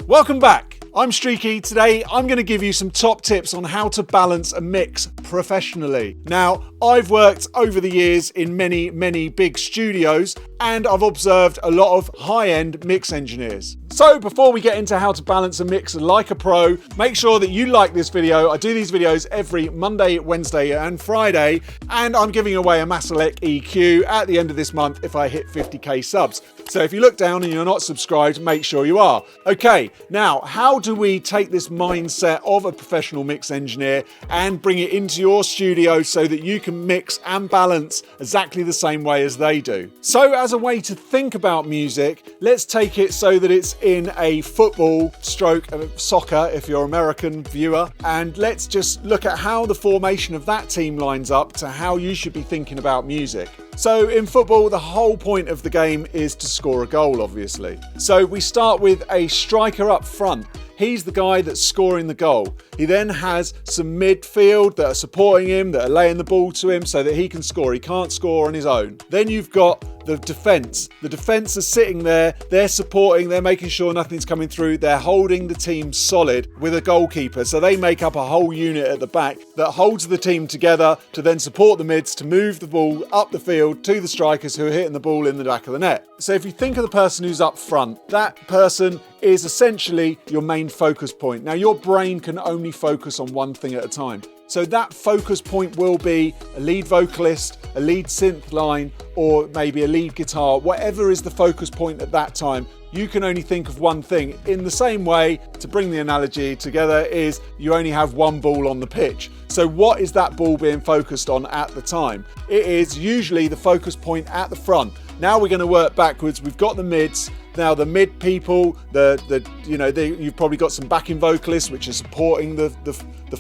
Welcome back. I'm Streaky. Today I'm going to give you some top tips on how to balance a mix professionally. Now, I've worked over the years in many big studios and I've observed a lot of high-end mix engineers. So before we get into how to balance a mix like a pro, make sure that you like this video. I do these videos every Monday, Wednesday and Friday, and I'm giving away a Masalek EQ at the end of this month if I hit 50k subs. So if you look down and you're not subscribed, make sure you are. Okay, now how do we take this mindset of a professional mix engineer and bring it into your studio so that you can mix and balance exactly the same way as they do? So as a way to think about music, let's take it so that it's in a football stroke soccer if you're an American viewer, and let's just look at how the formation of that team lines up to how you should be thinking about music. So in football, the whole point of the game is to score a goal, obviously. So we start with a striker up front. He's the guy that's scoring the goal. He then has some midfield that are supporting him, that are laying the ball to him so that he can score. He can't score on his own. Then you've got the defence. The defence are sitting there, they're supporting, they're making sure nothing's coming through, they're holding the team solid with a goalkeeper. So they make up a whole unit at the back that holds the team together to then support the mids to move the ball up the field to the strikers who are hitting the ball in the back of the net. So if you think of the person who's up front, that person is essentially your main focus point. Now your brain can only focus on one thing at a time. So that focus point will be a lead vocalist, a lead synth line, or maybe a lead guitar, whatever is the focus point at that time. You can only think of one thing. In the same way, to bring the analogy together, is you only have one ball on the pitch. So what is that ball being focused on at the time? It is usually the focus point at the front. Now we're going to work backwards. We've got the mids. Now the mid people, you've probably got some backing vocalists which are supporting the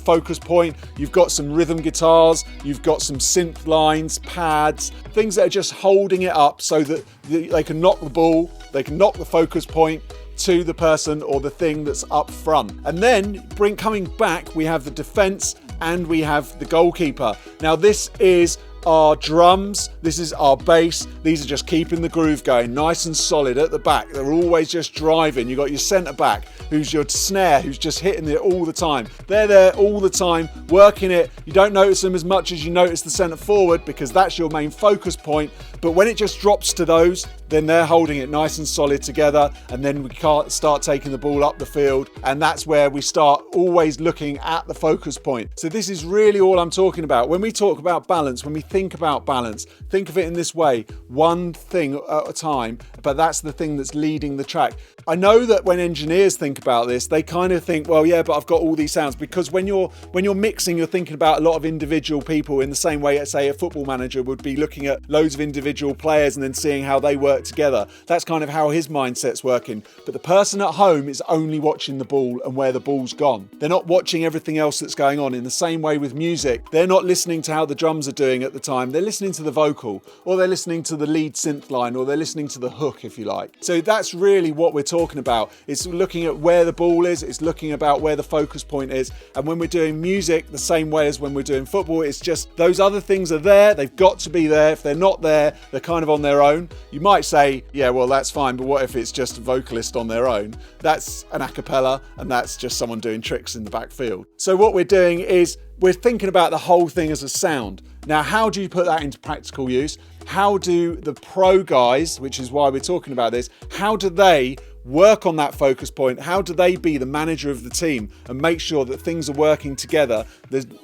focus point. You've got some rhythm guitars. You've got some synth lines, pads, things that are just holding it up so that they can knock the ball, they can knock the focus point to the person or the thing that's up front. And then coming back, we have the defense and we have the goalkeeper. Now this is our drums, this is our bass. These are just keeping the groove going nice and solid at the back. They're always just driving. You've got your centre back who's your snare, who's just hitting it all the time. They're there all the time working it. You don't notice them as much as you notice the centre forward because that's your main focus point. But when it just drops to those, then they're holding it nice and solid together, and then we can't start taking the ball up the field, and that's where we start always looking at the focus point. So this is really all I'm talking about. When we talk about balance, when we think about balance, think of it in this way, one thing at a time, but that's the thing that's leading the track. I know that when engineers think about this, they kind of think, well, yeah, but I've got all these sounds, because when you're mixing, you're thinking about a lot of individual people in the same way, say, a football manager would be looking at loads of individual players and then seeing how they work together. That's kind of how his mindset's working. But the person at home is only watching the ball and where the ball's gone. They're not watching everything else that's going on. In the same way with music, they're not listening to how the drums are doing at the time. They're listening to the vocal, or they're listening to the lead synth line, or they're listening to the hook, if you like. So that's really what we're talking about. It's looking at where the ball is. It's looking about where the focus point is. And when we're doing music, the same way as when we're doing football, it's just those other things are there. They've got to be there. If they're not there, they're kind of on their own. You might say, yeah, well, that's fine, but what if it's just a vocalist on their own? That's an a cappella, and that's just someone doing tricks in the backfield. So what we're doing is we're thinking about the whole thing as a sound. Now, how do you put that into practical use? How do the pro guys, which is why we're talking about this, how do they work on that focus point? How do they be the manager of the team and make sure that things are working together?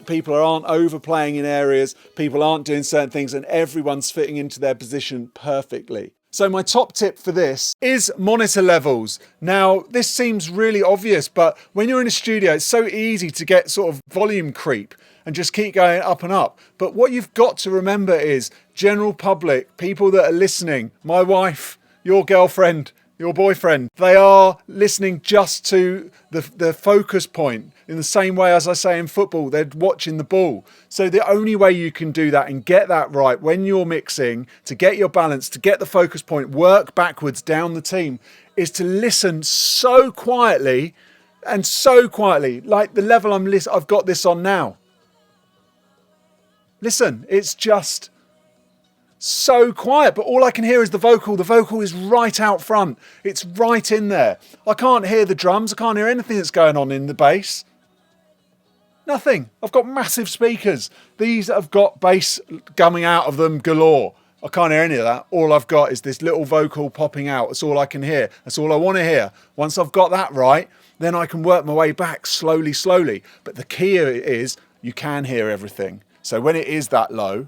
People aren't overplaying in areas, people aren't doing certain things, and everyone's fitting into their position perfectly. So my top tip for this is monitor levels. Now, this seems really obvious, but when you're in a studio, it's so easy to get sort of volume creep and just keep going up and up. But what you've got to remember is general public, people that are listening, my wife, your girlfriend, your boyfriend, they are listening just to the focus point. In the same way as I say in football, they're watching the ball. So the only way you can do that and get that right when you're mixing, to get your balance, to get the focus point, work backwards down the team, is to listen so quietly, like the level I've got this on now. Listen, it's just so quiet, but all I can hear is the vocal. The vocal is right out front. It's right in there. I can't hear the drums. I can't hear anything that's going on in the bass. Nothing. I've got massive speakers. These have got bass coming out of them galore. I can't hear any of that. All I've got is this little vocal popping out. That's all I can hear. That's all I want to hear. Once I've got that right, then I can work my way back slowly, slowly. But the key is you can hear everything. So when it is that low,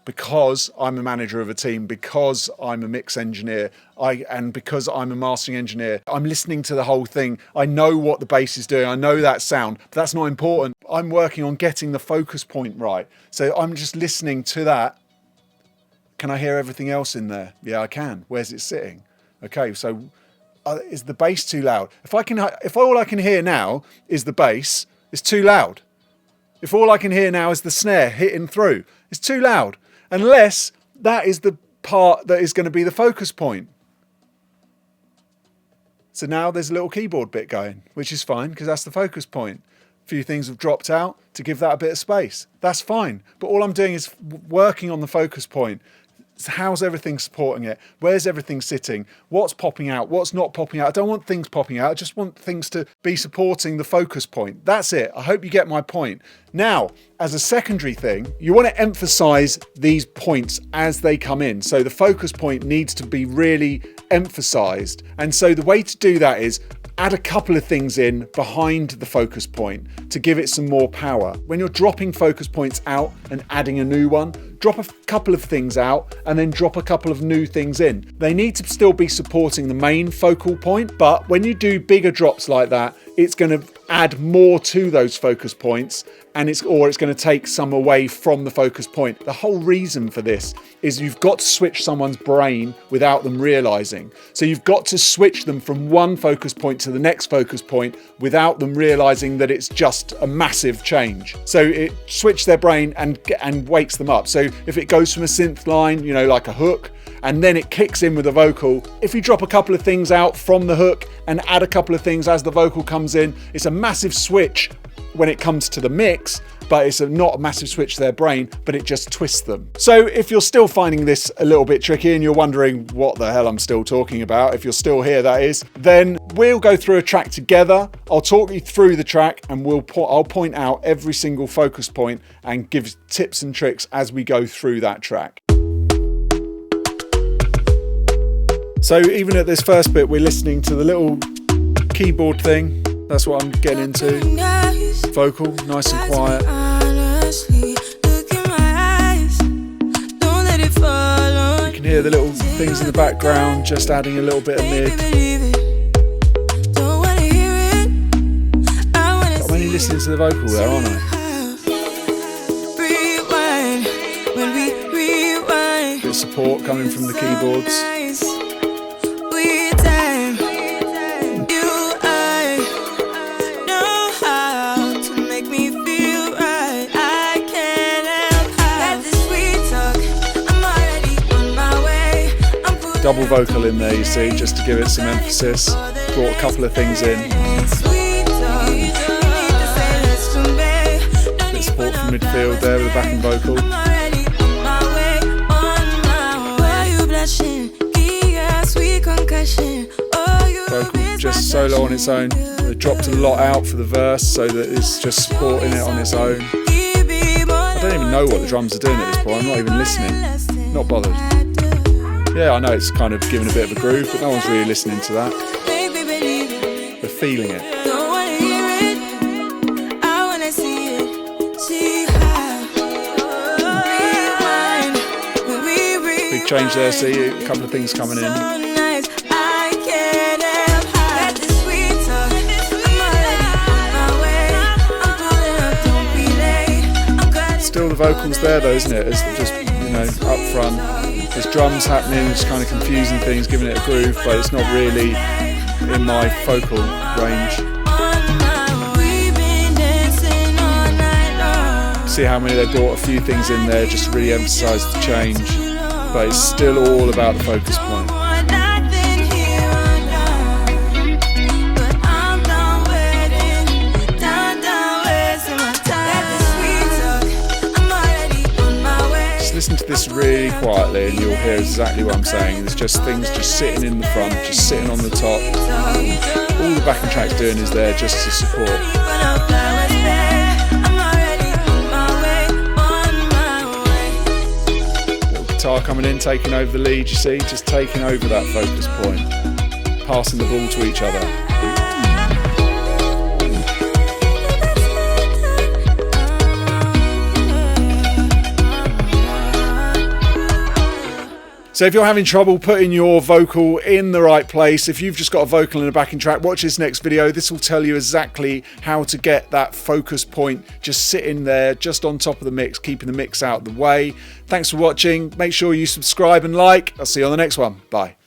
because I'm a manager of a team, because I'm a mix engineer, and because I'm a mastering engineer, I'm listening to the whole thing. I know what the bass is doing. I know that sound, but that's not important. I'm working on getting the focus point right. So I'm just listening to that. Can I hear everything else in there? Yeah, I can. Where's it sitting? Okay, so is the bass too loud? If all I can hear now is the bass, it's too loud. If all I can hear now is the snare hitting through, it's too loud. Unless that is the part that is going to be the focus point. So now there's a little keyboard bit going, which is fine because that's the focus point. A few things have dropped out to give that a bit of space. That's fine. But all I'm doing is working on the focus point. How's everything supporting it? Where's everything sitting? What's popping out? What's not popping out? I don't want things popping out. I just want things to be supporting the focus point. That's it. I hope you get my point. Now, as a secondary thing, you want to emphasize these points as they come in. So the focus point needs to be really emphasized. And so the way to do that is add a couple of things in behind the focus point to give it some more power. When you're dropping focus points out and adding a new one, drop a couple of things out and then drop a couple of new things in. They need to still be supporting the main focal point, but when you do bigger drops like that, it's going to add more to those focus points and it's going to take some away from the focus point. The whole reason for this is you've got to switch someone's brain without them realizing. So you've got to switch them from one focus point to the next focus point without them realizing that it's just a massive change. So it switches their brain and wakes them up. So if it goes from a synth line, like a hook, and then it kicks in with a vocal, if you drop a couple of things out from the hook and add a couple of things as the vocal comes in, it's a massive switch when it comes to the mix, but it's not a massive switch to their brain, but it just twists them. So if you're still finding this a little bit tricky and you're wondering what the hell I'm still talking about, if you're still here that is, then we'll go through a track together. I'll talk you through the track and I'll point out every single focus point and give tips and tricks as we go through that track. So even at this first bit, we're listening to the little keyboard thing. That's what I'm getting into. Vocal, nice and quiet. You can hear the little things in the background, just adding a little bit of mid. I'm only listening to the vocal there, aren't I? Bit of support coming from the keyboards. Double vocal in there, you see, just to give it some emphasis. Brought a couple of things in. Bit of support from midfield there with the backing vocal. Vocal just solo on its own. They dropped a lot out for the verse so that it's just supporting it on its own. I don't even know what the drums are doing at this point. I'm not even listening. Not bothered. Yeah, I know it's kind of giving a bit of a groove, but no one's really listening to that. They're feeling it. Big change there, see a couple of things coming in. Still the vocals there though, isn't it? It's just, up front. There's drums happening, just kind of confusing things, giving it a groove, but it's not really in my focal range. See how many they brought a few things in there just to really emphasise the change, but it's still all about the focus point. quietly and you'll hear exactly what I'm saying. It's just things just sitting in the front, just sitting on the top. All the backing track's doing is there just to support. Little guitar coming in, taking over the lead, you see, just taking over that focus point, passing the ball to each other. So if you're having trouble putting your vocal in the right place, if you've just got a vocal in a backing track, watch this next video. This will tell you exactly how to get that focus point just sitting there, just on top of the mix, keeping the mix out of the way. Thanks for watching. Make sure you subscribe and like. I'll see you on the next one. Bye.